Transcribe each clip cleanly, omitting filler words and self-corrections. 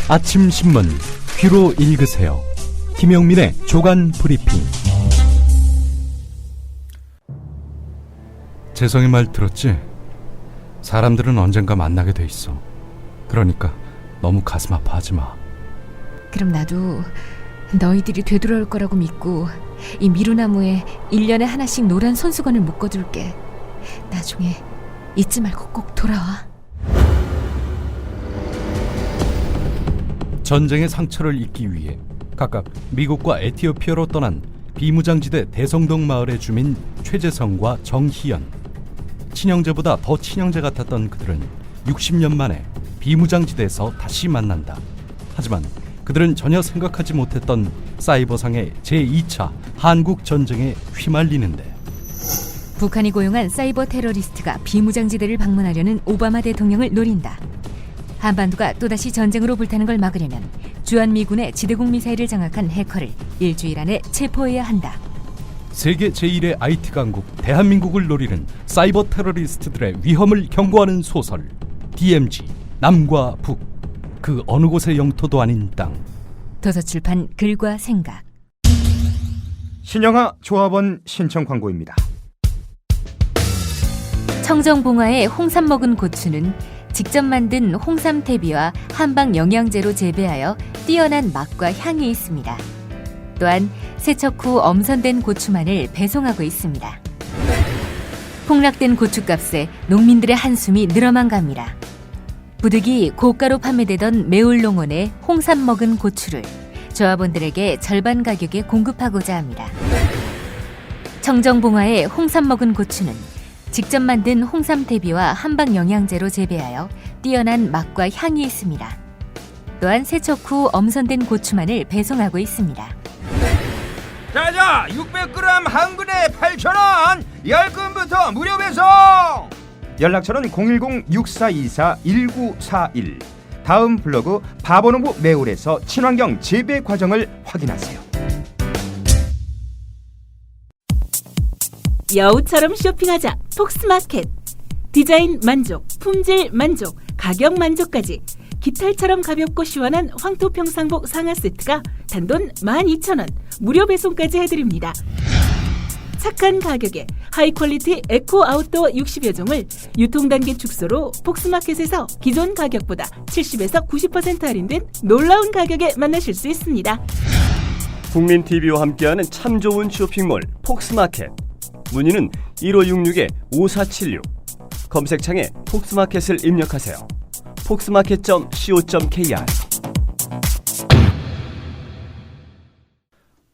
아침 신문 귀로 읽으세요. 김영민의 조간 브리핑. 재성이 말 들었지? 사람들은 언젠가 만나게 돼 있어. 그러니까 너무 가슴 아파하지 마. 그럼 나도 너희들이 되돌아올 거라고 믿고 이 미루나무에 1년에 하나씩 노란 손수건을 묶어둘게. 나중에 잊지 말고 꼭 돌아와. 전쟁의 상처를 잊기 위해 각각 미국과 에티오피아로 떠난 비무장지대 대성동 마을의 주민 최재성과 정희연. 친형제보다 더 친형제 같았던 그들은 60년 만에 비무장지대에서 다시 만난다. 하지만 그들은 전혀 생각하지 못했던 사이버상의 제2차 한국전쟁에 휘말리는데, 북한이 고용한 사이버 테러리스트가 비무장지대를 방문하려는 오바마 대통령을 노린다. 한반도가 또다시 전쟁으로 불타는 걸 막으려면 주한미군의 지대공 미사일을 장악한 해커를 일주일 안에 체포해야 한다. 세계 제1의 IT 강국 대한민국을 노리는 사이버 테러리스트들의 위험을 경고하는 소설 DMZ 남과 북, 그 어느 곳의 영토도 아닌 땅. 도서출판 글과 생각. 신영하 조합원 신청 광고입니다. 청정봉화의 홍삼 먹은 고추는 직접 만든 홍삼 퇴비와 한방 영양제로 재배하여 뛰어난 맛과 향이 있습니다. 또한 세척 후 엄선된 고추만을 배송하고 있습니다. 폭락된 고추값에 농민들의 한숨이 늘어만 갑니다. 부득이 고가로 판매되던 매울농원의 홍삼 먹은 고추를 조합원들에게 절반 가격에 공급하고자 합니다. 청정봉화의 홍삼 먹은 고추는 직접 만든 홍삼 퇴비와 한방 영양제로 재배하여 뛰어난 맛과 향이 있습니다. 또한 세척 후 엄선된 고추만을 배송하고 있습니다. 자자, 600g 한 근에 8,000원, 10근부터 무료 배송. 연락처는 010-6424-1941. 다음 블로그 바보농부 매울에서 친환경 재배 과정을 확인하세요. 여우처럼 쇼핑하자 폭스마켓. 디자인 만족, 품질 만족, 가격 만족까지 깃털처럼 가볍고 시원한 황토평상복 상하 세트가 단돈 12,000원 무료 배송까지 해드립니다. 착한 가격에 하이퀄리티 에코 아웃도어 60여 종을 유통단계 축소로 폭스마켓에서 기존 가격보다 70에서 90% 할인된 놀라운 가격에 만나실 수 있습니다. 국민TV와 함께하는 참 좋은 쇼핑몰 폭스마켓. 문의는 1566-5476. 검색창에 폭스마켓을 입력하세요. 폭스마켓.co.kr.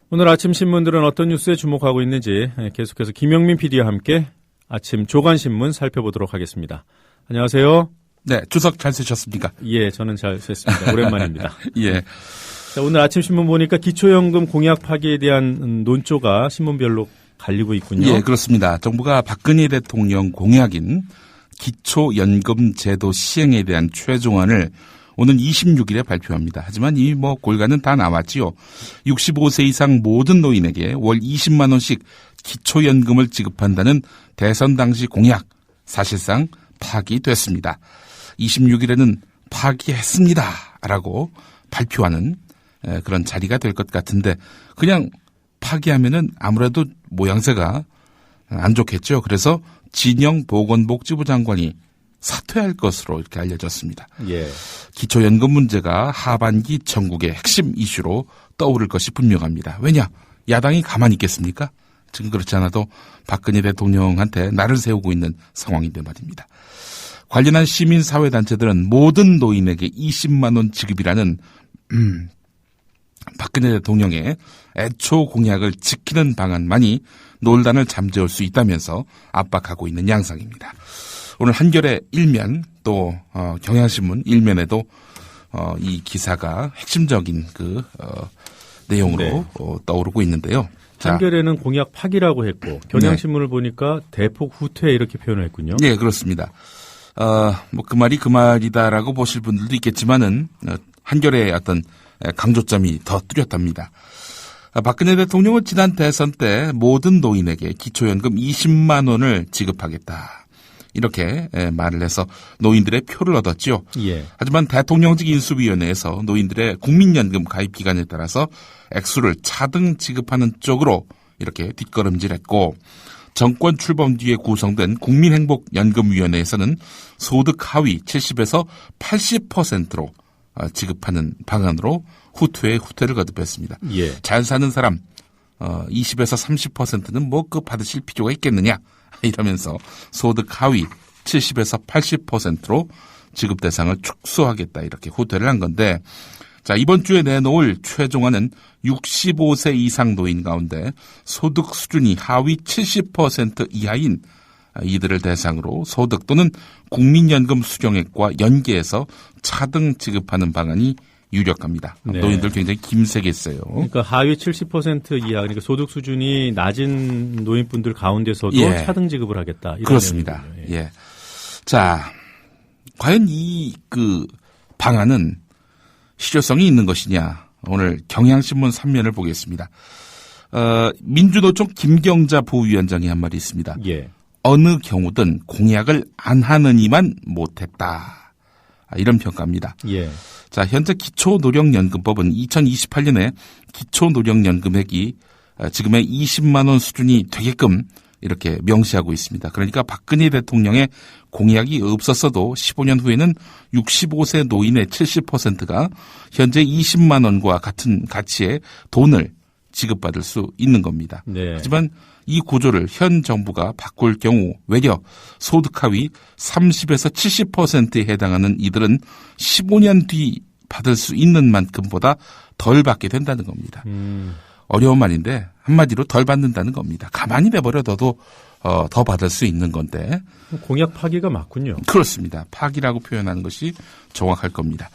오늘 아침 신문들은 어떤 뉴스에 주목하고 있는지 계속해서 김영민 PD와 함께 아침 조간신문 살펴보도록 하겠습니다. 안녕하세요. 네, 추석 잘 쓰셨습니까? 예, 저는 잘 쓰겠습니다. 오랜만입니다. 예. 자, 오늘 아침 신문 보니까 기초연금 공약 파기에 대한 논조가 신문별로 갈리고 있군요. 예, 그렇습니다. 정부가 박근혜 대통령 공약인 기초연금 제도 시행에 대한 최종안을 오는 26일에 발표합니다. 하지만 이미 골가는 다 나왔지요. 65세 이상 모든 노인에게 월 20만 원씩 기초연금을 지급한다는 대선 당시 공약, 사실상 파기됐습니다. 26일에는 파기했습니다라고 발표하는 그런 자리가 될 것 같은데, 그냥 파기하면은 아무래도 모양새가 안 좋겠죠. 그래서 진영 보건복지부 장관이 사퇴할 것으로 이렇게 알려졌습니다. 예. 기초연금 문제가 하반기 전국의 핵심 이슈로 떠오를 것이 분명합니다. 왜냐? 야당이 가만히 있겠습니까? 지금 그렇지 않아도 박근혜 대통령한테 날을 세우고 있는 상황인데 말입니다. 관련한 시민사회단체들은 모든 노인에게 20만 원 지급이라는 박근혜 대통령의 애초 공약을 지키는 방안만이 논란을 잠재울 수 있다면서 압박하고 있는 양상입니다. 오늘 한겨레 1면 또 경향신문 1면에도 이 기사가 핵심적인 내용으로 네. 떠오르고 있는데요. 한겨레는 공약 파기라고 했고 경향신문을 보니까 대폭 후퇴 이렇게 표현을 했군요. 네, 그렇습니다. 그 말이 그 말이다라고 보실 분들도 있겠지만은 한겨레의 어떤 강조점이 더 뚜렷합니다. 박근혜 대통령은 지난 대선 때 모든 노인에게 기초연금 20만 원을 지급하겠다. 이렇게 말을 해서 노인들의 표를 얻었죠. 예. 하지만 대통령직 인수위원회에서 노인들의 국민연금 가입 기간에 따라서 액수를 차등 지급하는 쪽으로 이렇게 뒷걸음질했고 정권 출범 뒤에 구성된 국민행복연금위원회에서는 소득 하위 70에서 80%로 지급하는 방안으로 후퇴에 후퇴를 거듭했습니다. 예. 잘 사는 사람 20에서 30%는 뭐 그 받으실 필요가 있겠느냐 이러면서 소득 하위 70에서 80%로 지급 대상을 축소하겠다 이렇게 후퇴를 한 건데 자 이번 주에 내놓을 최종안은 65세 이상 노인 가운데 소득 수준이 하위 70% 이하인 이들을 대상으로 소득 또는 국민연금 수령액과 연계해서 차등 지급하는 방안이 유력합니다. 네. 노인들 굉장히 김세겠어요. 그러니까 하위 70% 이하, 그러니까 소득 수준이 낮은 노인분들 가운데서도 예. 차등 지급을 하겠다. 이런 그렇습니다. 내용이군요. 예. 자, 과연 이 방안은 실효성이 있는 것이냐? 오늘 경향신문 3면을 보겠습니다. 민주노총 김경자 부위원장이 한 말이 있습니다. 예. 어느 경우든 공약을 안 하느니만 못했다. 이런 평가입니다. 예. 자, 현재 기초노령연금법은 2028년에 기초노령연금액이 지금의 20만 원 수준이 되게끔 이렇게 명시하고 있습니다. 그러니까 박근혜 대통령의 공약이 없었어도 15년 후에는 65세 노인의 70%가 현재 20만 원과 같은 가치의 돈을 지급받을 수 있는 겁니다. 네. 하지만 이 구조를 현 정부가 바꿀 경우 외려 소득 하위 30에서 70%에 해당하는 이들은 15년 뒤 받을 수 있는 만큼보다 덜 받게 된다는 겁니다. 어려운 말인데 한마디로 덜 받는다는 겁니다. 가만히 내버려둬도 더 받을 수 있는 건데. 공약 파기가 맞군요. 그렇습니다. 파기라고 표현하는 것이 정확할 겁니다.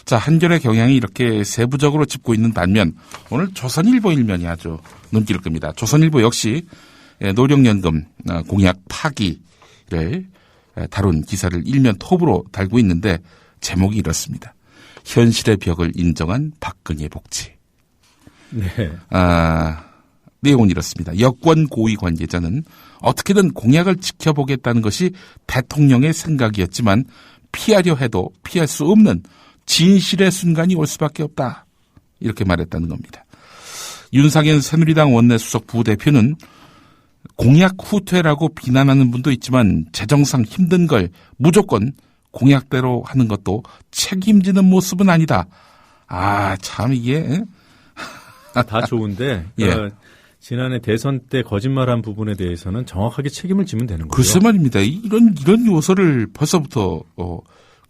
자, 한겨레 경향이 이렇게 세부적으로 짚고 있는 반면 오늘 조선일보 일면이 아주 눈길을 끕니다. 조선일보 역시 노령연금 공약 파기를 다룬 기사를 일면 톱으로 달고 있는데 제목이 이렇습니다. 현실의 벽을 인정한 박근혜 복지. 네. 내용은 이렇습니다. 여권 고위 관계자는 어떻게든 공약을 지켜보겠다는 것이 대통령의 생각이었지만 피하려 해도 피할 수 없는 진실의 순간이 올 수밖에 없다. 이렇게 말했다는 겁니다. 윤상현 새누리당 원내수석 부대표는 공약 후퇴라고 비난하는 분도 있지만 재정상 힘든 걸 무조건 공약대로 하는 것도 책임지는 모습은 아니다. 참 이게 다 좋은데 예. 지난해 대선 때 거짓말한 부분에 대해서는 정확하게 책임을 지면 되는 거죠. 글쎄 말입니다. 이런 요소를 벌써부터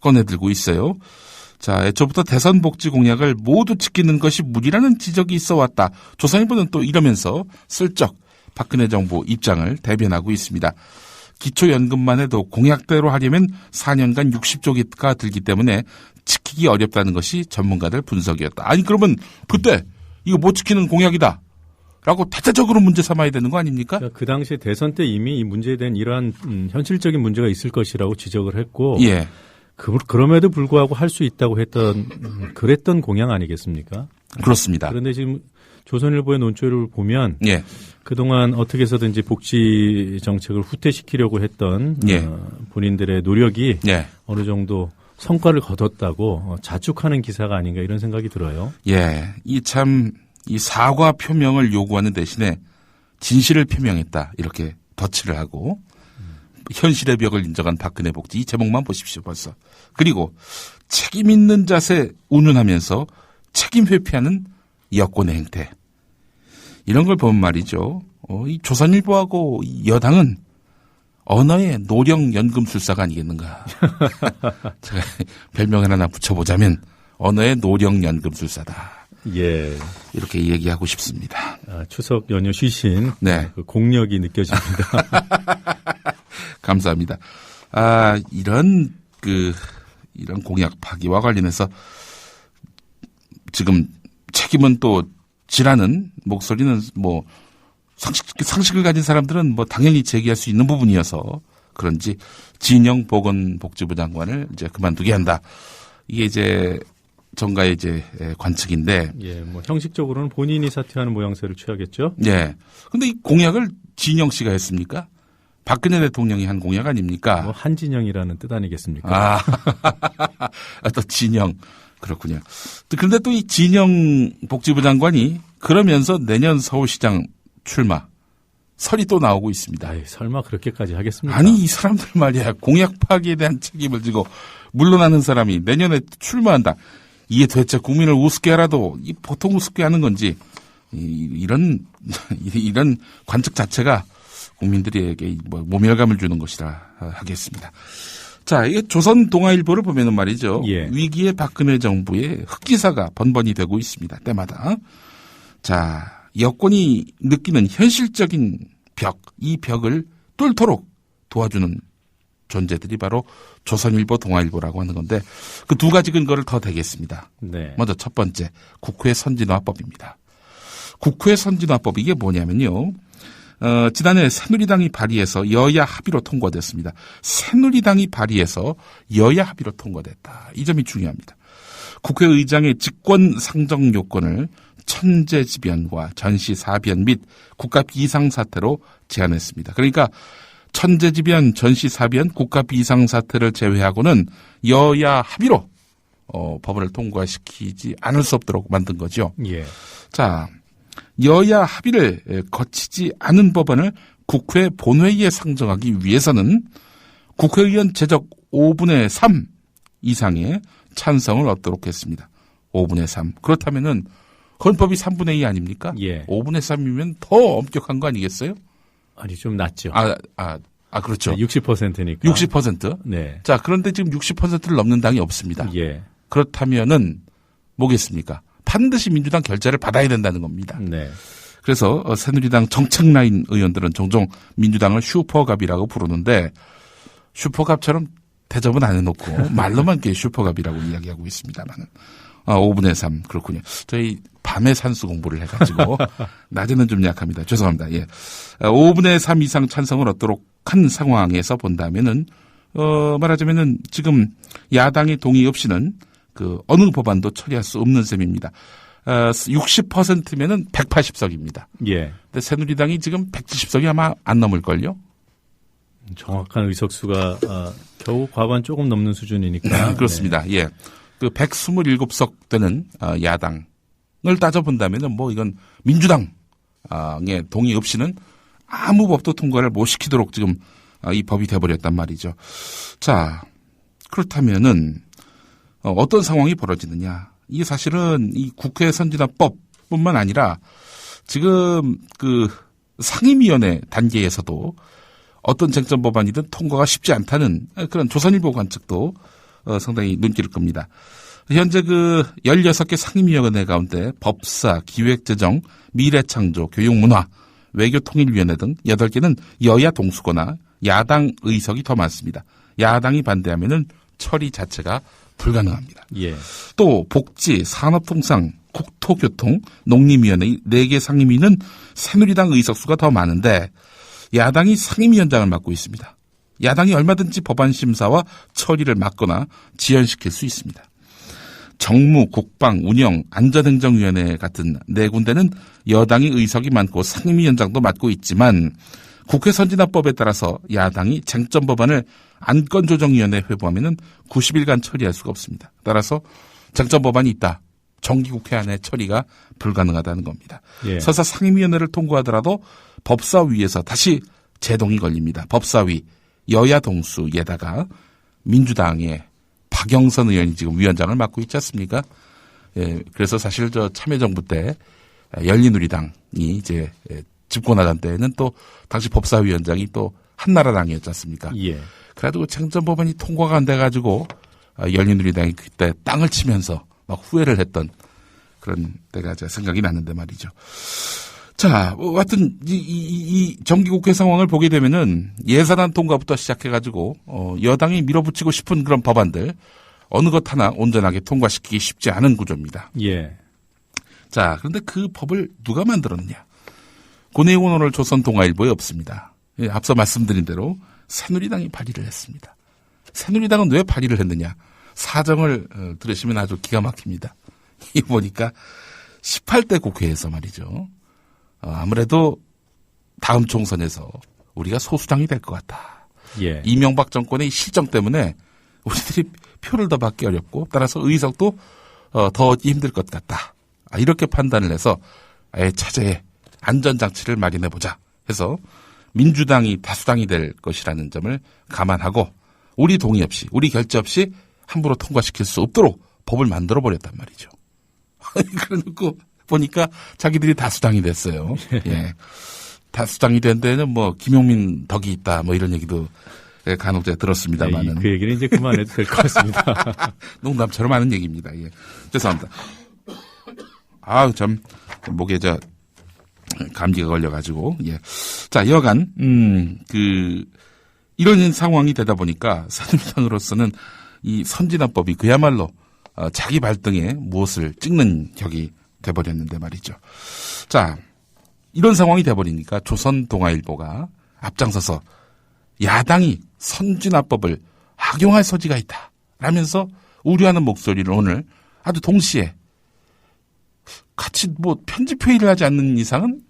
꺼내들고 있어요. 자, 애초부터 대선 복지 공약을 모두 지키는 것이 무리라는 지적이 있어 왔다. 조선일보는 또 이러면서 슬쩍 박근혜 정부 입장을 대변하고 있습니다. 기초연금만 해도 공약대로 하려면 4년간 60조가 들기 때문에 지키기 어렵다는 것이 전문가들 분석이었다. 아니 그러면 그때 이거 못 지키는 공약이다 라고 대체적으로 문제 삼아야 되는 거 아닙니까? 그 당시 대선 때 이미 이 문제에 대한 이러한 현실적인 문제가 있을 것이라고 지적을 했고 예. 그럼에도 불구하고 할 수 있다고 그랬던 공약 아니겠습니까? 그렇습니다. 그런데 지금 조선일보의 논조를 보면 예. 그동안 어떻게 해서든지 복지 정책을 후퇴시키려고 했던 예. 본인들의 노력이 예. 어느 정도 성과를 거뒀다고 자축하는 기사가 아닌가 이런 생각이 들어요. 예. 이 사과 표명을 요구하는 대신에 진실을 표명했다. 이렇게 덧칠을 하고 현실의 벽을 인정한 박근혜 복지 이 제목만 보십시오 벌써. 그리고 책임 있는 자세 운운하면서 책임 회피하는 여권의 행태. 이런 걸 보면 말이죠. 이 조선일보하고 이 여당은 언어의 노령연금술사가 아니겠는가. 제가 별명을 하나 붙여보자면 언어의 노령연금술사다. 예. 이렇게 얘기하고 싶습니다. 추석 연휴 쉬신 네. 그 공력이 느껴집니다. 감사합니다. 이런 공약 파기와 관련해서 지금 책임은 또 지라는 목소리는 뭐 상식을 가진 사람들은 뭐 당연히 제기할 수 있는 부분이어서 그런지 진영 보건복지부 장관을 이제 그만두게 한다. 이게 이제 정가의 이제 관측인데. 예, 뭐 형식적으로는 본인이 사퇴하는 모양새를 취하겠죠. 예. 근데 이 공약을 진영 씨가 했습니까? 박근혜 대통령이 한 공약 아닙니까? 뭐 한진영이라는 뜻 아니겠습니까? 또 진영. 그렇군요. 그런데 또 이 진영 복지부 장관이 그러면서 내년 서울시장 출마 설이 또 나오고 있습니다. 아이, 설마 그렇게까지 하겠습니까? 아니 이 사람들 말이야 공약 파기에 대한 책임을 지고 물러나는 사람이 내년에 출마한다. 이게 대체 국민을 우습게 하라도 보통 우습게 하는 건지 이런 관측 자체가 국민들에게 모멸감을 주는 것이라 하겠습니다. 자, 이게 조선 동아일보를 보면은 말이죠. 예. 위기의 박근혜 정부의 흑기사가 번번이 되고 있습니다. 때마다. 자, 여권이 느끼는 현실적인 벽, 이 벽을 뚫도록 도와주는 존재들이 바로 조선일보, 동아일보라고 하는 건데 그 두 가지 근거를 더 대겠습니다. 네. 먼저 첫 번째, 국회 선진화법입니다. 국회 선진화법 이게 뭐냐면요. 지난해 새누리당이 발의해서 여야 합의로 통과됐습니다. 새누리당이 발의해서 여야 합의로 통과됐다. 이 점이 중요합니다. 국회의장의 직권 상정 요건을 천재지변과 전시사변 및 국가 비상사태로 제한했습니다. 그러니까 천재지변, 전시사변, 국가 비상사태를 제외하고는 여야 합의로 법안을 통과시키지 않을 수 없도록 만든 거죠. 예. 자, 여야 합의를 거치지 않은 법안을 국회 본회의에 상정하기 위해서는 국회의원 제적 5분의 3 이상의 찬성을 얻도록 했습니다. 5분의 3. 그렇다면은 헌법이 3분의 2 아닙니까? 예. 5분의 3이면 더 엄격한 거 아니겠어요? 아니, 좀 낮죠. 그렇죠. 60%니까. 60%? 네. 자, 그런데 지금 60%를 넘는 당이 없습니다. 예. 그렇다면은 뭐겠습니까? 반드시 민주당 결재를 받아야 된다는 겁니다. 네. 그래서 새누리당 정책 라인 의원들은 종종 민주당을 슈퍼갑이라고 부르는데 슈퍼갑처럼 대접은 안 해놓고 말로만 이렇게 슈퍼갑이라고 이야기하고 있습니다만은 5분의 3 그렇군요. 저희 밤에 산수 공부를 해가지고 낮에는 좀 약합니다. 죄송합니다. 예, 5분의 3 이상 찬성을 얻도록 한 상황에서 본다면은 말하자면은 지금 야당의 동의 없이는 그 어느 법안도 처리할 수 없는 셈입니다. 60%면은 180석입니다. 예. 근데 새누리당이 지금 170석이 아마 안 넘을걸요? 정확한 의석수가 겨우 과반 조금 넘는 수준이니까. 그렇습니다. 네. 예. 그 127석 되는 야당을 따져본다면은 뭐 이건 민주당의 동의 없이는 아무 법도 통과를 못 시키도록 지금 이 법이 돼버렸단 말이죠. 자, 그렇다면은 어떤 상황이 벌어지느냐. 이게 사실은 이 국회 선진화법뿐만 아니라 지금 그 상임위원회 단계에서도 어떤 쟁점 법안이든 통과가 쉽지 않다는 그런 조선일보 관측도 상당히 눈길을 끕니다. 현재 그 16개 상임위원회 가운데 법사, 기획재정, 미래창조, 교육문화, 외교통일위원회 등 8개는 여야 동수거나 야당 의석이 더 많습니다. 야당이 반대하면은 처리 자체가 불가능합니다. 예. 또 복지, 산업통상, 국토교통, 농림위원회 4개 상임위는 새누리당 의석수가 더 많은데 야당이 상임위원장을 맡고 있습니다. 야당이 얼마든지 법안 심사와 처리를 막거나 지연시킬 수 있습니다. 정무, 국방, 운영, 안전행정위원회 같은 4군데는 여당이 의석이 많고 상임위원장도 맡고 있지만 국회 선진화법에 따라서 야당이 쟁점 법안을 안건조정위원회에 회부하면 90일간 처리할 수가 없습니다. 따라서 쟁점 법안이 있다. 정기국회 안에 처리가 불가능하다는 겁니다. 예. 설사 상임위원회를 통과하더라도 법사위에서 다시 제동이 걸립니다. 법사위 여야 동수에다가 민주당의 박영선 의원이 지금 위원장을 맡고 있지 않습니까? 예, 그래서 사실 저 참여정부 때 열린우리당이 이제 집권하던 때에는 또 당시 법사위원장이 또 한나라당이었지 않습니까? 예. 그래가지고 쟁점 법안이 통과가 안 돼가지고 열린우리당이 그때 땅을 치면서 막 후회를 했던 그런 때가 제 생각이 나는데 말이죠. 자, 하여튼 이 정기국회 상황을 보게 되면은 예산안 통과부터 시작해가지고 여당이 밀어붙이고 싶은 그런 법안들 어느 것 하나 온전하게 통과시키기 쉽지 않은 구조입니다. 예. 자, 그런데 그 법을 누가 만들었느냐? 그 내용은 오늘 조선동아일보에 없습니다. 예, 앞서 말씀드린 대로 새누리당이 발의를 했습니다. 새누리당은 왜 발의를 했느냐? 사정을 들으시면 아주 기가 막힙니다. 이 보니까 18대 국회에서 말이죠. 아무래도 다음 총선에서 우리가 소수당이 될 것 같다. 예. 이명박 정권의 실정 때문에 우리들이 표를 더 받기 어렵고 따라서 의석도 더 얻기 힘들 것 같다. 이렇게 판단을 해서 아예 차제에 안전장치를 마련해보자 해서 민주당이 다수당이 될 것이라는 점을 감안하고 우리 동의 없이 우리 결재 없이 함부로 통과시킬 수 없도록 법을 만들어버렸단 말이죠. 그래놓고 보니까 자기들이 다수당이 됐어요. 예. 다수당이 된 데는 뭐 김용민 덕이 있다 뭐 이런 얘기도 간혹 제가 들었습니다만은. 그 얘기는 이제 그만해도 될 것 같습니다. 농담처럼 하는 얘기입니다. 예. 죄송합니다. 참 목에 감기가 걸려가지고 예. 자 여간 이런 상황이 되다 보니까 새누리당으로서는 이 선진화법이 그야말로 자기 발등에 무엇을 찍는 격이 돼버렸는데 말이죠. 자 이런 상황이 돼버리니까 조선동아일보가 앞장서서 야당이 선진화법을 악용할 소지가 있다 라면서 우려하는 목소리를 오늘 아주 동시에 같이 뭐 편집회의를 하지 않는 이상은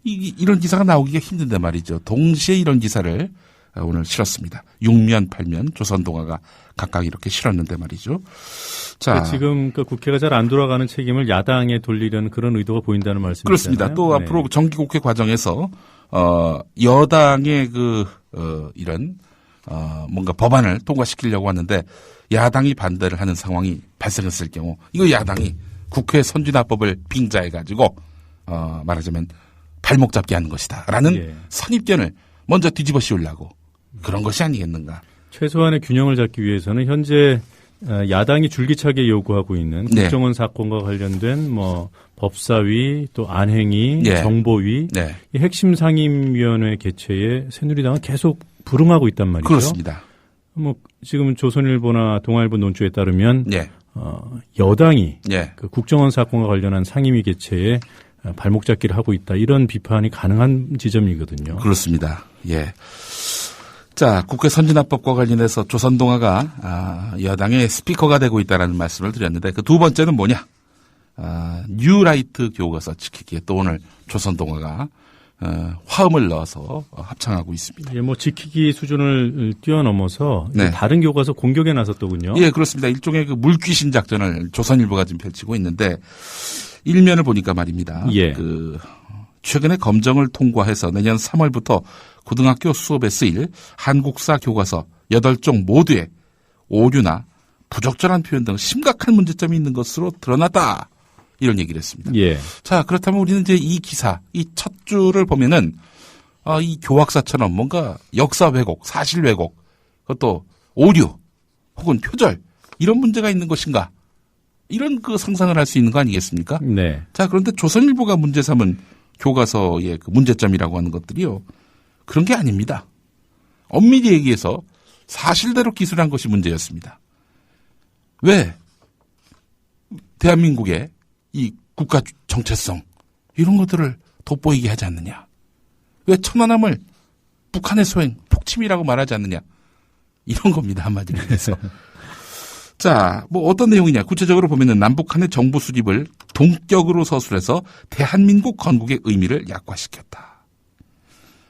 이런 기사가 나오기가 힘든데 말이죠. 동시에 이런 기사를 오늘 실었습니다. 6면, 8면 조선동아가 각각 이렇게 실었는데 말이죠. 자, 지금 국회가 잘 안 돌아가는 책임을 야당에 돌리려는 그런 의도가 보인다는 말씀이시잖아요. 그렇습니다. 또 앞으로 정기국회 과정에서 여당의 이런 뭔가 법안을 통과시키려고 하는데 야당이 반대를 하는 상황이 발생했을 경우 이거 야당이 국회 선진화법을 빙자해가지고 말하자면 발목 잡게 하는 것이다라는 선입견을 먼저 뒤집어 씌우려고 그런 것이 아니겠는가. 최소한의 균형을 잡기 위해서는 현재 야당이 줄기차게 요구하고 있는 국정원 사건과 관련된 뭐 법사위 또 안행위, 정보위 이 핵심 상임위원회 개최에 새누리당은 계속 불응하고 있단 말이죠. 그렇습니다. 뭐 지금 조선일보나 동아일보 논조에 따르면 여당이 그 국정원 사건과 관련한 상임위 개최에 발목 잡기를 하고 있다. 이런 비판이 가능한 지점이거든요. 그렇습니다. 예. 자, 국회 선진화법과 관련해서 조선동아가 여당의 스피커가 되고 있다는 말씀을 드렸는데 그 두 번째는 뭐냐? 뉴라이트 교과서 지키기에 또 오늘 조선동아가 화음을 넣어서 합창하고 있습니다. 예, 뭐 지키기 수준을 뛰어넘어서 다른 교과서 공격에 나섰더군요. 예, 그렇습니다. 일종의 그 물귀신 작전을 조선일보가 지금 펼치고 있는데 일면을 보니까 말입니다. 최근에 검정을 통과해서 내년 3월부터 고등학교 수업에 쓰일 한국사 교과서 8종 모두에 오류나 부적절한 표현 등 심각한 문제점이 있는 것으로 드러났다. 이런 얘기를 했습니다. 자, 그렇다면 우리는 이제 이 기사, 이 첫 줄을 보면은 이 교학사처럼 뭔가 역사 왜곡, 사실 왜곡, 그것도 오류 혹은 표절 이런 문제가 있는 것인가? 이런 상상을 할 수 있는 거 아니겠습니까? 네. 자, 그런데 조선일보가 문제 삼은 교과서의 그 문제점이라고 하는 것들이요. 그런 게 아닙니다. 엄밀히 얘기해서 사실대로 기술한 것이 문제였습니다. 왜? 대한민국의 이 국가 정체성 이런 것들을 돋보이게 하지 않느냐. 왜 천안함을 북한의 소행, 폭침이라고 말하지 않느냐. 이런 겁니다. 한마디로 해서. 자, 뭐 어떤 내용이냐. 구체적으로 보면은 남북한의 정부 수립을 동격으로 서술해서 대한민국 건국의 의미를 약화시켰다.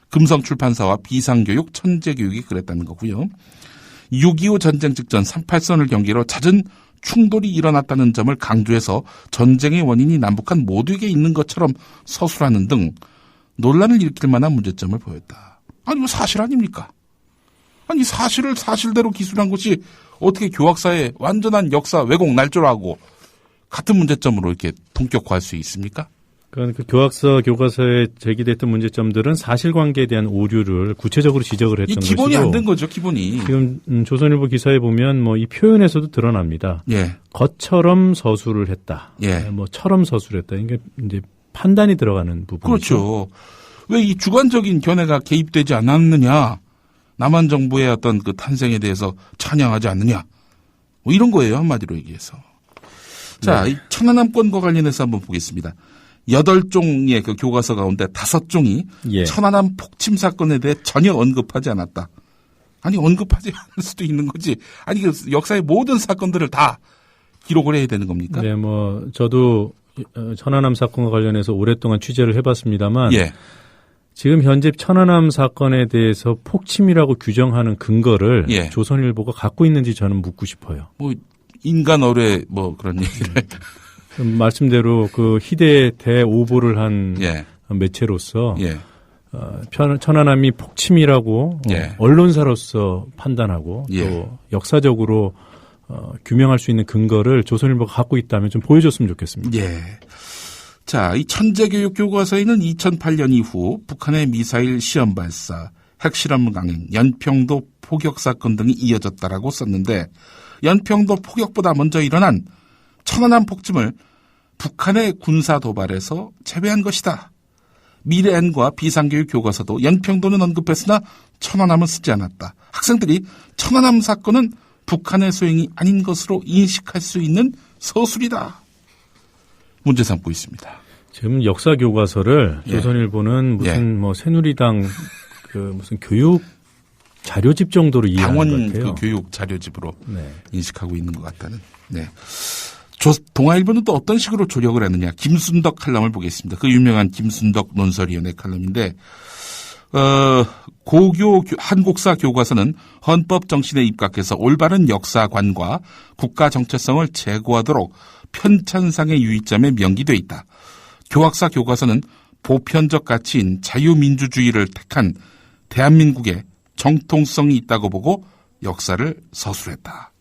금성출판사와 비상교육, 천재교육이 그랬다는 거고요. 6.25 전쟁 직전 38선을 경계로 잦은 충돌이 일어났다는 점을 강조해서 전쟁의 원인이 남북한 모두에게 있는 것처럼 서술하는 등 논란을 일으킬 만한 문제점을 보였다. 아니, 뭐 사실 아닙니까? 아니, 사실을 사실대로 기술한 것이 어떻게 교학사의 완전한 역사 왜곡 날조라고 같은 문제점으로 이렇게 동격화할 수 있습니까? 그러니까 교학서 교과서에 제기됐던 문제점들은 사실관계에 대한 오류를 구체적으로 지적을 했던 것이고 기본이 안 된 거죠, 기본이. 지금 조선일보 기사에 보면 뭐 이 표현에서도 드러납니다. 것처럼 서술을 했다. 뭐처럼 서술했다. 이게 이제 판단이 들어가는 부분이죠. 그렇죠. 왜 이 주관적인 견해가 개입되지 않았느냐? 남한 정부의 어떤 그 탄생에 대해서 찬양하지 않느냐? 뭐 이런 거예요, 한마디로 얘기해서. 자, 이 천안함권과 관련해서 한번 보겠습니다. 8종의 그 교과서 가운데 5종이 천안함 폭침 사건에 대해 전혀 언급하지 않았다. 아니, 언급하지 않을 수도 있는 거지. 아니, 그 역사의 모든 사건들을 다 기록을 해야 되는 겁니까? 네, 저도 천안함 사건과 관련해서 오랫동안 취재를 해봤습니다만 지금 현재 천안함 사건에 대해서 폭침이라고 규정하는 근거를 예. 조선일보가 갖고 있는지 저는 묻고 싶어요. 뭐 인간 어뢰 뭐 그런 얘기를 말씀대로 그 희대의 대오보를 한 예. 매체로서 예. 천안함이 폭침이라고 예. 언론사로서 판단하고 예. 또 역사적으로 규명할 수 있는 근거를 조선일보가 갖고 있다면 좀 보여줬으면 좋겠습니다. 예. 자, 이 천재교육 교과서에는 2008년 이후 북한의 미사일 시험 발사, 핵실험 강행, 연평도 포격 사건 등이 이어졌다라고 썼는데 연평도 포격보다 먼저 일어난 천안함 폭침을 북한의 군사 도발에서 제외한 것이다. 미래엔과 비상교육 교과서도 연평도는 언급했으나 천안함은 쓰지 않았다. 학생들이 천안함 사건은 북한의 소행이 아닌 것으로 인식할 수 있는 서술이다. 문제 삼고 있습니다. 지금 역사 교과서를 예. 조선일보는 무슨 예. 뭐 새누리당 그 무슨 교육 자료집 정도로 이해하는 것 당원 같아요. 그 교육 자료집으로 네. 인식하고 있는 것 같다는. 네. 동아일보는 또 어떤 식으로 조력을 하느냐. 김순덕 칼럼을 보겠습니다. 그 유명한 김순덕 논설위원회 칼럼인데 고교 한국사 교과서는 헌법 정신에 입각해서 올바른 역사관과 국가 정체성을 제고하도록 편찬상의 유의점에 명기돼 있다. 교학사 교과서는 보편적 가치인 자유민주주의를 택한 대한민국의 정통성이 있다고 보고 역사를 서술했다.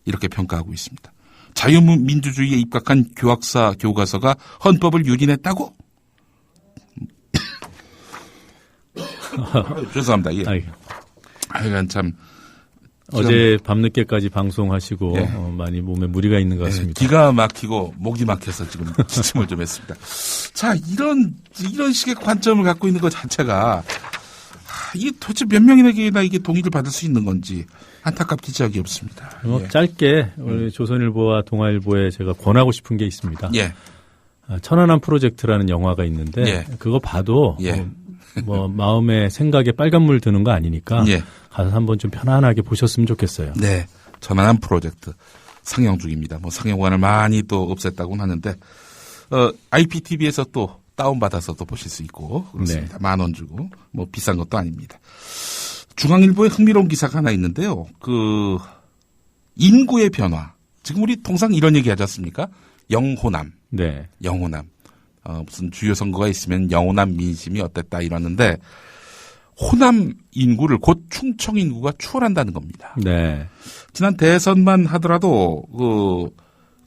이렇게 평가하고 있습니다. 자유민주주의에 입각한 교학사 교과서가 헌법을 유린했다고? 죄송합니다. 예. 하여간 참 어제 밤늦게까지 방송하시고 예. 많이 몸에 무리가 있는 것 같습니다. 기가 막히고 목이 막혀서 지금 기침을 좀 했습니다. 자, 이런 식의 관점을 갖고 있는 것 자체가 이게 도대체 몇 명에게나 이게 동의를 받을 수 있는 건지 안타깝기 지역이 없습니다. 예. 짧게 우리 조선일보와 동아일보에 제가 권하고 싶은 게 있습니다. 예. 천안함 프로젝트라는 영화가 있는데 예. 그거 봐도 예. 뭐 마음에 생각에 빨간물 드는 거 아니니까 예. 가서 한번 좀 편안하게 보셨으면 좋겠어요. 네. 천안함 프로젝트 상영 중입니다. 뭐 상영관을 많이 또 없앴다고는 하는데 IPTV에서 또 다운받아서 또 보실 수 있고 그렇습니다. 네. 10,000원 주고 뭐 비싼 것도 아닙니다. 중앙일보에 흥미로운 기사가 하나 있는데요. 그 인구의 변화. 지금 우리 통상 이런 얘기 하지 않습니까? 영호남. 네. 영호남. 무슨 주요 선거가 있으면 영호남 민심이 어땠다 이러는데 호남 인구를 곧 충청 인구가 추월한다는 겁니다. 네. 지난 대선만 하더라도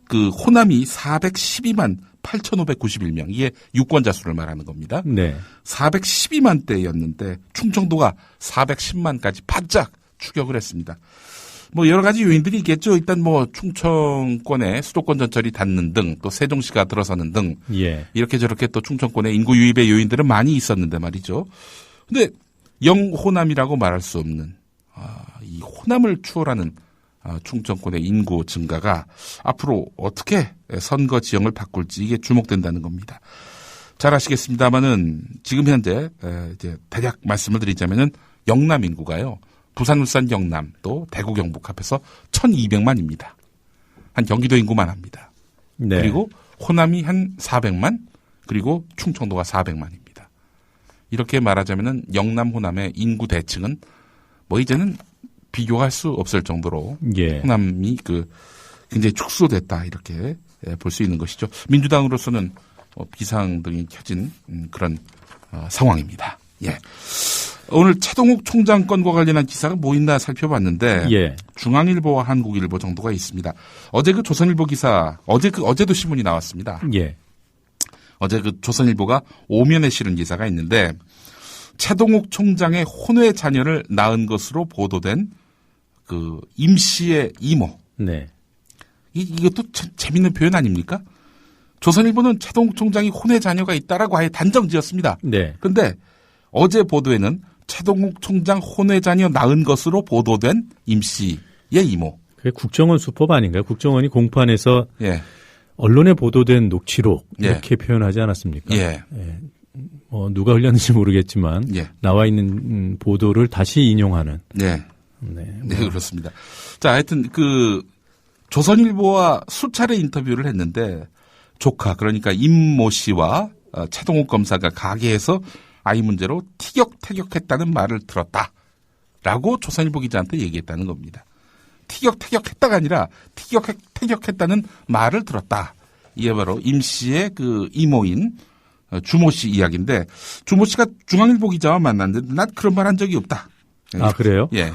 그 호남이 412만 8,591명. 이게 유권자 수를 말하는 겁니다. 네. 412만 대였는데 충청도가 410만까지 바짝 추격을 했습니다. 뭐 여러 가지 요인들이 있겠죠. 일단 뭐 충청권의 수도권 전철이 닿는 등 또 세종시가 들어서는 등 예. 이렇게 저렇게 또 충청권의 인구 유입의 요인들은 많이 있었는데 말이죠. 근데 영호남이라고 말할 수 없는 이 호남을 추월하는 충청권의 인구 증가가 앞으로 어떻게 선거 지형을 바꿀지 이게 주목된다는 겁니다. 잘 아시겠습니다만은 지금 현재 이제 대략 말씀을 드리자면은 영남 인구가요. 부산, 울산, 영남 또 대구, 경북 합해서 1,200만입니다. 한 경기도 인구만 합니다. 네. 그리고 호남이 한 400만 그리고 충청도가 400만입니다. 이렇게 말하자면은 영남 호남의 인구 대칭은 뭐 이제는 비교할 수 없을 정도로 예. 호남이 굉장히 축소됐다 이렇게 볼 수 있는 것이죠. 민주당으로서는 비상등이 켜진 그런 상황입니다. 예. 오늘 최동욱 총장 건과 관련한 기사가 뭐 있나 살펴봤는데 예. 중앙일보와 한국일보 정도가 있습니다. 어제 그 조선일보 기사 어제도 신문이 나왔습니다. 예. 어제 그 조선일보가 오면에 실은 기사가 있는데 최동욱 총장의 혼외 자녀를 낳은 것으로 보도된 그 임 씨의 이모. 네. 이것도 재밌는 표현 아닙니까? 조선일보는 최동욱 총장이 혼외 자녀가 있다라고 아예 단정 지었습니다. 네. 그런데 어제 보도에는 최동욱 총장 혼외 자녀 낳은 것으로 보도된 임 씨의 이모. 그게 국정원 수법 아닌가요? 국정원이 공판에서 예. 언론에 보도된 녹취록 이렇게 예. 표현하지 않았습니까? 예. 예. 누가 흘렸는지 모르겠지만 예. 나와 있는 보도를 다시 인용하는. 네. 네. 네, 그렇습니다. 자, 하여튼 조선일보와 수차례 인터뷰를 했는데 조카 그러니까 임모 씨와 최동욱 검사가 가게에서 아이 문제로 티격태격했다는 말을 들었다라고 조선일보 기자한테 얘기했다는 겁니다. 티격태격했다가 아니라 티격태격했다는 말을 들었다. 이게 바로 임 씨의 그 이모인 주모 씨 이야기인데, 주모 씨가 중앙일보 기자와 만났는데 난 그런 말 한 적이 없다. 아, 그래요? 예.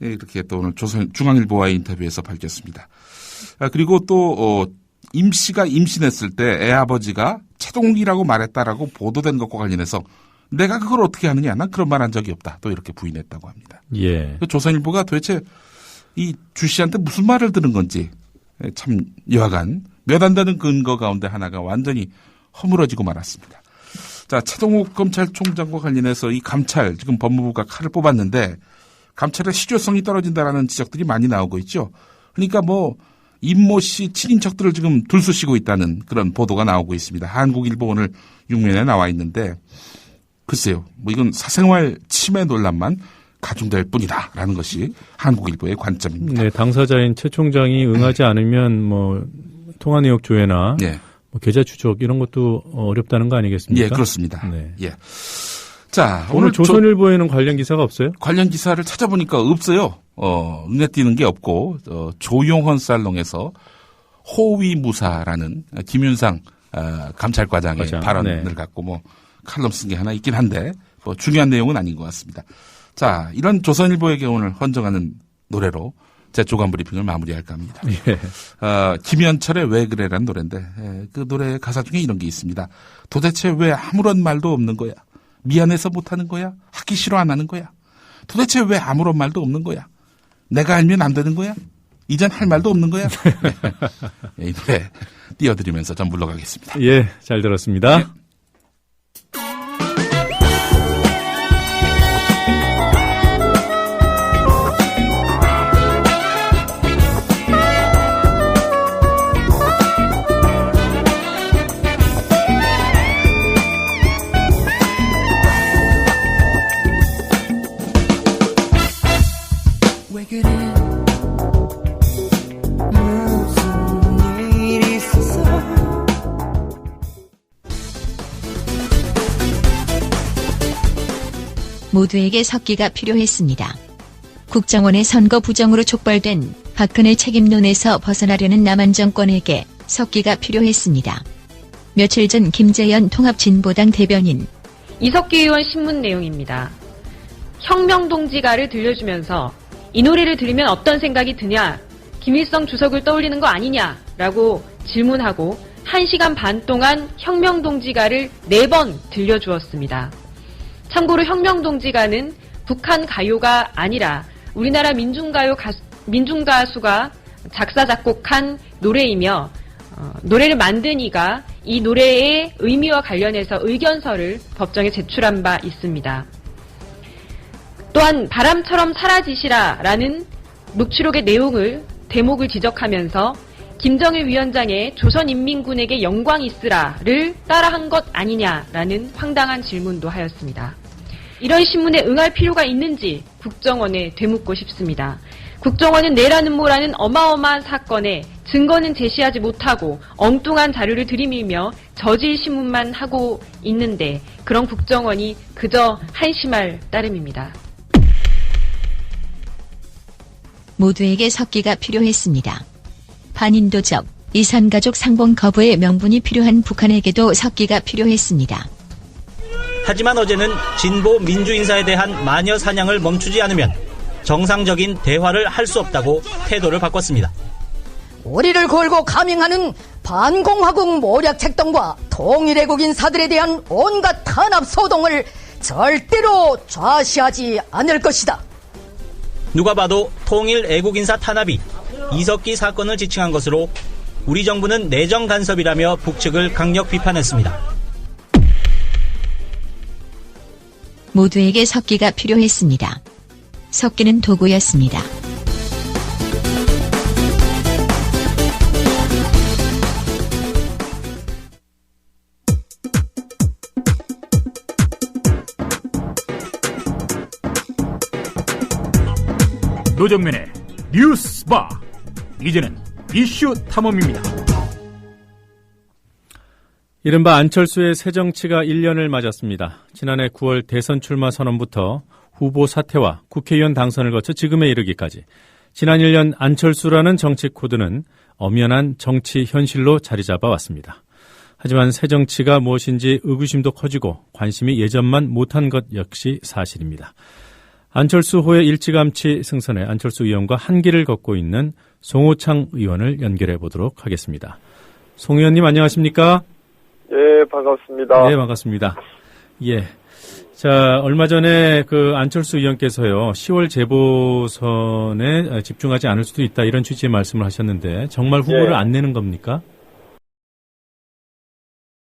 이렇게 또 오늘 중앙일보와의 인터뷰에서 밝혔습니다. 그리고 또 임 씨가 임신했을 때 애 아버지가 최동욱이라고 말했다라고 보도된 것과 관련해서 내가 그걸 어떻게 하느냐, 난 그런 말 한 적이 없다. 또 이렇게 부인했다고 합니다. 예. 조선일보가 도대체 이 주 씨한테 무슨 말을 들은 건지 참 여하간 몇 안 되는 근거 가운데 하나가 완전히 허물어지고 말았습니다. 자, 최동욱 검찰총장과 관련해서 이 감찰, 지금 법무부가 칼을 뽑았는데 감찰의 실효성이 떨어진다라는 지적들이 많이 나오고 있죠. 그러니까 뭐 임모 씨 친인척들을 지금 들쑤시고 있다는 그런 보도가 나오고 있습니다. 한국일보 오늘 6면에 나와 있는데, 글쎄요, 뭐 이건 사생활 침해 논란만 가중될 뿐이다라는 것이 한국일보의 관점입니다. 네, 당사자인 최 총장이 응하지 않으면 뭐 통화 내역 조회나 네. 뭐 계좌 추적 이런 것도 어렵다는 거 아니겠습니까? 예, 그렇습니다. 네. 예. 자, 오늘 조선일보에는 관련 기사가 없어요? 관련 기사를 찾아보니까 없어요. 눈에 띄는 게 없고, 조용헌 살롱에서 호위무사라는 김윤상 감찰과장의 발언을 네. 갖고 뭐 칼럼 쓴 게 하나 있긴 한데 뭐 중요한 내용은 아닌 것 같습니다. 자, 이런 조선일보에게 오늘 헌정하는 노래로 제 조간 브리핑을 마무리할까 합니다. 예. 김현철의 왜 그래라는 노래인데, 그 노래 가사 중에 이런 게 있습니다. 도대체 왜 아무런 말도 없는 거야? 미안해서 못하는 거야? 하기 싫어 안 하는 거야? 도대체 왜 아무런 말도 없는 거야? 내가 알면 안 되는 거야? 이젠 할 말도 없는 거야? 이 노래 띄워드리면서 전 물러가겠습니다. 예, 잘 들었습니다. 네. 모두에게 석기가 필요했습니다. 국정원의 선거 부정으로 촉발된 박근혜 책임론에서 벗어나려는 남한 정권에게 석기가 필요했습니다. 며칠 전 김재현 통합진보당 대변인 이석기 의원 신문 내용입니다. 혁명동지가를 들려주면서 이 노래를 들으면 어떤 생각이 드냐, 김일성 주석을 떠올리는 거 아니냐라고 질문하고 1시간 반 동안 혁명동지가를 4번 들려주었습니다. 참고로 혁명동지가는 북한 가요가 아니라 우리나라 민중가수가 작사 작곡한 노래이며, 노래를 만든 이가 이 노래의 의미와 관련해서 의견서를 법정에 제출한 바 있습니다. 또한 바람처럼 사라지시라라는 녹취록의 대목을 지적하면서 김정일 위원장의 조선인민군에게 영광 있으라를 따라한 것 아니냐라는 황당한 질문도 하였습니다. 이런 신문에 응할 필요가 있는지 국정원에 되묻고 싶습니다. 국정원은 내라는 모라는 어마어마한 사건에 증거는 제시하지 못하고 엉뚱한 자료를 들이밀며 저질 신문만 하고 있는데, 그런 국정원이 그저 한심할 따름입니다. 모두에게 석기가 필요했습니다. 반인도적, 이산가족 상봉 거부의 명분이 필요한 북한에게도 석기가 필요했습니다. 하지만 어제는 진보 민주인사에 대한 마녀 사냥을 멈추지 않으면 정상적인 대화를 할 수 없다고 태도를 바꿨습니다. 우리를 걸고 감행하는 반공화국 모략 책동과 통일애국 인사들에 대한 온갖 탄압 소동을 절대로 좌시하지 않을 것이다. 누가 봐도 통일 애국인사 탄압이 이석기 사건을 지칭한 것으로 우리 정부는 내정 간섭이라며 북측을 강력 비판했습니다. 모두에게 석기가 필요했습니다. 석기는 도구였습니다. 노정면의 뉴스바, 이제는 이슈 탐험입니다. 이른바 안철수의 새정치가 1년을 맞았습니다. 지난해 9월 대선 출마 선언부터 후보 사퇴와 국회의원 당선을 거쳐 지금에 이르기까지 지난 1년 안철수라는 정치 코드는 엄연한 정치 현실로 자리 잡아왔습니다. 하지만 새정치가 무엇인지 의구심도 커지고 관심이 예전만 못한 것 역시 사실입니다. 안철수호의 일찌감치 승선해 안철수 의원과 한 길을 걷고 있는 송호창 의원을 연결해 보도록 하겠습니다. 송 의원님 안녕하십니까? 예, 반갑습니다. 네, 반갑습니다. 예. 자, 얼마 전에 그 안철수 의원께서요, 10월 재보선에 집중하지 않을 수도 있다 이런 취지의 말씀을 하셨는데 정말 후보를 안 내는 겁니까?